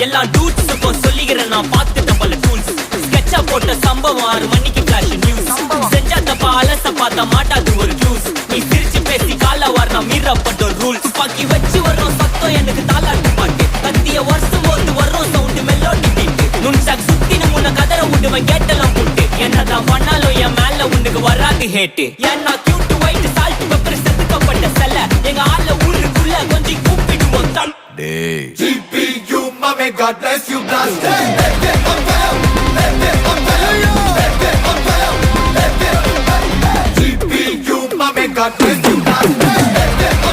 எல்லா டூட்ஸுக்கும் சொல்லிக்கிறேன் நான் பார்த்துட்ட பல டூல்ஸ். ஸ்கெட்சா போட்ட சம்பவம் 6 மணிக்கு ஃபிளாஷ் நியூஸ். செஞ்சா தப்பா அலச பார்த்தா மாட்டாது ஒரு ஜூஸ். நீ சிரிச்சு பேசி கால வாரினா மீறப்பட்ட ரூல்ஸ். பாக்கி வச்சு வர்றோம் சத்தம் எனக்கு தாளாட்டு பாட்டு. கத்திய வருஷம் போது வர்றோம் சவுண்டு மெல்லோடி பீட்டு. நுண்சாக் சுத்தின முன்ன கதற விடுவேன் கேட்டெல்லாம் போட்டு. என்னதான் பண்ணாலும் என் மேல உனக்கு வராது ஹேட்டு. ஏன்னா கியூட் ஒயிட் சால்ட் பெப்பர் செதுக்கப்பட்ட செல்ல. எங்க ஆள ஊருக்குள்ள கொஞ்சம் கூப்பிடுவோம் தம். GPU, mommy, God bless you, blast it. GPU, mommy, God bless you, blast it.